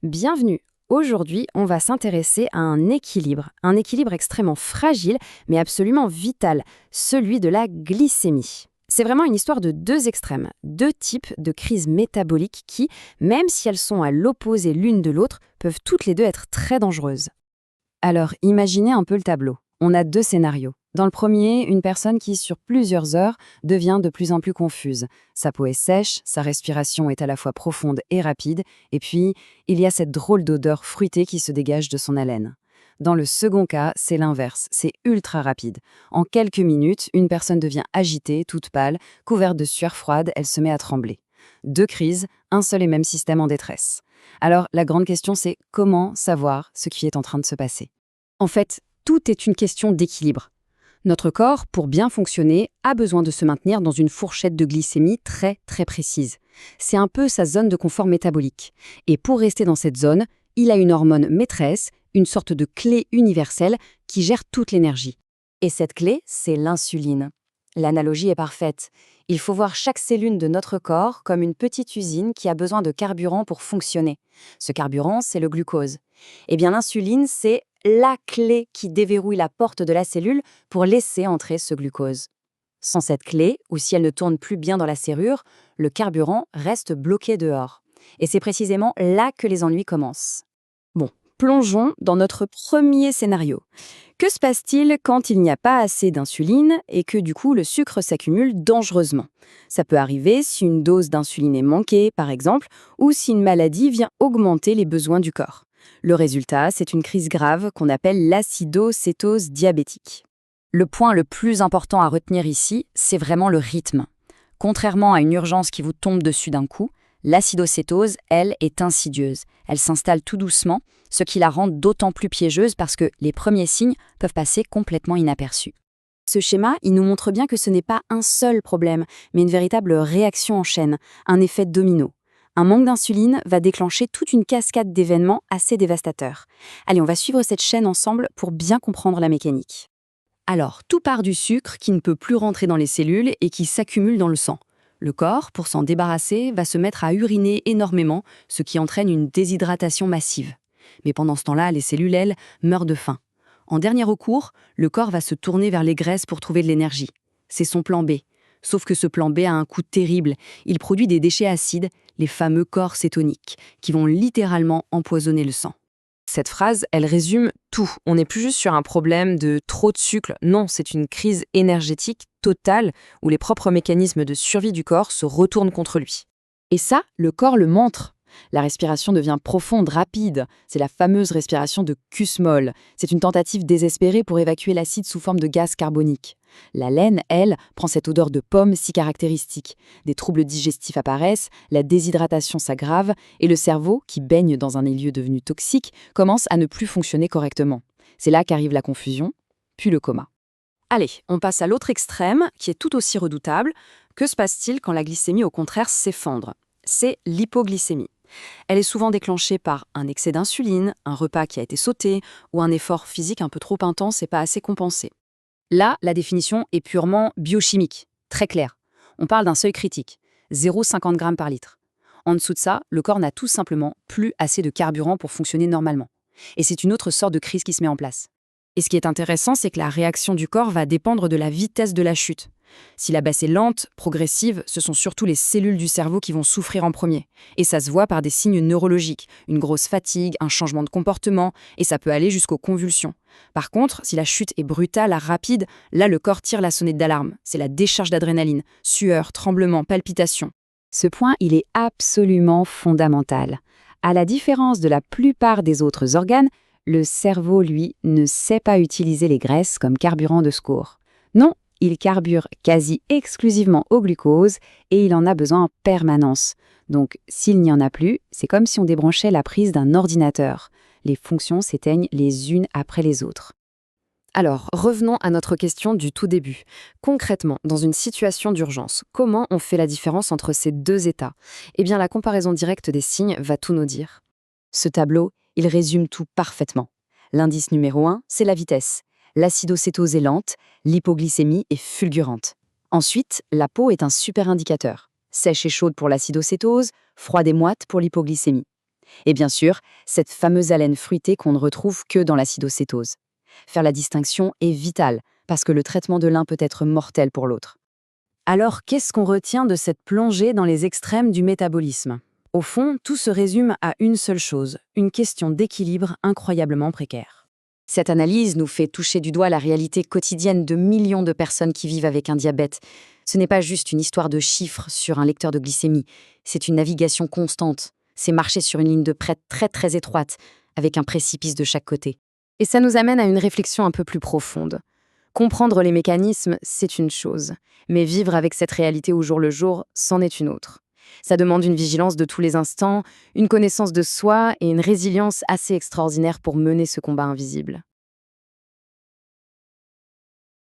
Bienvenue. Aujourd'hui, on va s'intéresser à un équilibre extrêmement fragile, mais absolument vital, celui de la glycémie. C'est vraiment une histoire de deux extrêmes, deux types de crises métaboliques qui, même si elles sont à l'opposé l'une de l'autre, peuvent toutes les deux être très dangereuses. Alors, imaginez un peu le tableau. On a deux scénarios. Dans le premier, une personne qui, sur plusieurs heures, devient de plus en plus confuse. Sa peau est sèche, sa respiration est à la fois profonde et rapide, et puis, il y a cette drôle d'odeur fruitée qui se dégage de son haleine. Dans le second cas, c'est l'inverse, c'est ultra rapide. En quelques minutes, une personne devient agitée, toute pâle, couverte de sueur froide, elle se met à trembler. Deux crises, un seul et même système en détresse. Alors, la grande question, c'est comment savoir ce qui est en train de se passer? En fait, tout est une question d'équilibre. Notre corps, pour bien fonctionner, a besoin de se maintenir dans une fourchette de glycémie très très précise. C'est un peu sa zone de confort métabolique. Et pour rester dans cette zone, il a une hormone maîtresse, une sorte de clé universelle qui gère toute l'énergie. Et cette clé, c'est l'insuline. L'analogie est parfaite. Il faut voir chaque cellule de notre corps comme une petite usine qui a besoin de carburant pour fonctionner. Ce carburant, c'est le glucose. Eh bien, l'insuline, c'est la clé qui déverrouille la porte de la cellule pour laisser entrer ce glucose. Sans cette clé, ou si elle ne tourne plus bien dans la serrure, le carburant reste bloqué dehors. Et c'est précisément là que les ennuis commencent. Bon, plongeons dans notre premier scénario. Que se passe-t-il quand il n'y a pas assez d'insuline et que du coup le sucre s'accumule dangereusement? Ça peut arriver si une dose d'insuline est manquée, par exemple, ou si une maladie vient augmenter les besoins du corps. Le résultat, c'est une crise grave qu'on appelle l'acidocétose diabétique. Le point le plus important à retenir ici, c'est vraiment le rythme. Contrairement à une urgence qui vous tombe dessus d'un coup, l'acidocétose, elle, est insidieuse. Elle s'installe tout doucement, ce qui la rend d'autant plus piégeuse parce que les premiers signes peuvent passer complètement inaperçus. Ce schéma, il nous montre bien que ce n'est pas un seul problème, mais une véritable réaction en chaîne, un effet domino. Un manque d'insuline va déclencher toute une cascade d'événements assez dévastateurs. Allez, on va suivre cette chaîne ensemble pour bien comprendre la mécanique. Alors, tout part du sucre qui ne peut plus rentrer dans les cellules et qui s'accumule dans le sang. Le corps, pour s'en débarrasser, va se mettre à uriner énormément, ce qui entraîne une déshydratation massive. Mais pendant ce temps-là, les cellules, elles, meurent de faim. En dernier recours, le corps va se tourner vers les graisses pour trouver de l'énergie. C'est son plan B. Sauf que ce plan B a un coût terrible. Il produit des déchets acides, les fameux corps cétoniques, qui vont littéralement empoisonner le sang. Cette phrase, elle résume tout. On n'est plus juste sur un problème de trop de sucre. Non, c'est une crise énergétique totale où les propres mécanismes de survie du corps se retournent contre lui. Et ça, le corps le montre. La respiration devient profonde, rapide. C'est la fameuse respiration de Kussmaul. C'est une tentative désespérée pour évacuer l'acide sous forme de gaz carbonique. La laine, elle, prend cette odeur de pomme si caractéristique. Des troubles digestifs apparaissent, la déshydratation s'aggrave et le cerveau, qui baigne dans un milieu devenu toxique, commence à ne plus fonctionner correctement. C'est là qu'arrive la confusion, puis le coma. Allez, on passe à l'autre extrême, qui est tout aussi redoutable. Que se passe-t-il quand la glycémie, au contraire, s'effondre? C'est l'hypoglycémie. Elle est souvent déclenchée par un excès d'insuline, un repas qui a été sauté ou un effort physique un peu trop intense et pas assez compensé. Là, la définition est purement biochimique, très claire. On parle d'un seuil critique, 0,50 g par litre. En dessous de ça, le corps n'a tout simplement plus assez de carburant pour fonctionner normalement. Et c'est une autre sorte de crise qui se met en place. Et ce qui est intéressant, c'est que la réaction du corps va dépendre de la vitesse de la chute. Si la baisse est lente, progressive, ce sont surtout les cellules du cerveau qui vont souffrir en premier. Et ça se voit par des signes neurologiques, une grosse fatigue, un changement de comportement, et ça peut aller jusqu'aux convulsions. Par contre, si la chute est brutale, rapide, là le corps tire la sonnette d'alarme. C'est la décharge d'adrénaline, sueur, tremblement, palpitations. Ce point, il est absolument fondamental. À la différence de la plupart des autres organes, le cerveau, lui, ne sait pas utiliser les graisses comme carburant de secours. Non, il carbure quasi exclusivement au glucose et il en a besoin en permanence. Donc, s'il n'y en a plus, c'est comme si on débranchait la prise d'un ordinateur. Les fonctions s'éteignent les unes après les autres. Alors, revenons à notre question du tout début. Concrètement, dans une situation d'urgence, comment on fait la différence entre ces deux états? Eh bien, la comparaison directe des signes va tout nous dire. Ce tableau, il résume tout parfaitement. L'indice numéro 1, c'est la vitesse. L'acidocétose est lente, l'hypoglycémie est fulgurante. Ensuite, la peau est un super indicateur. Sèche et chaude pour l'acidocétose, froide et moite pour l'hypoglycémie. Et bien sûr, cette fameuse haleine fruitée qu'on ne retrouve que dans l'acidocétose. Faire la distinction est vital, parce que le traitement de l'un peut être mortel pour l'autre. Alors, qu'est-ce qu'on retient de cette plongée dans les extrêmes du métabolisme? Au fond, tout se résume à une seule chose, une question d'équilibre incroyablement précaire. Cette analyse nous fait toucher du doigt la réalité quotidienne de millions de personnes qui vivent avec un diabète. Ce n'est pas juste une histoire de chiffres sur un lecteur de glycémie, c'est une navigation constante. C'est marcher sur une ligne de crête très très étroite, avec un précipice de chaque côté. Et ça nous amène à une réflexion un peu plus profonde. Comprendre les mécanismes, c'est une chose, mais vivre avec cette réalité au jour le jour, c'en est une autre. Ça demande une vigilance de tous les instants, une connaissance de soi et une résilience assez extraordinaire pour mener ce combat invisible.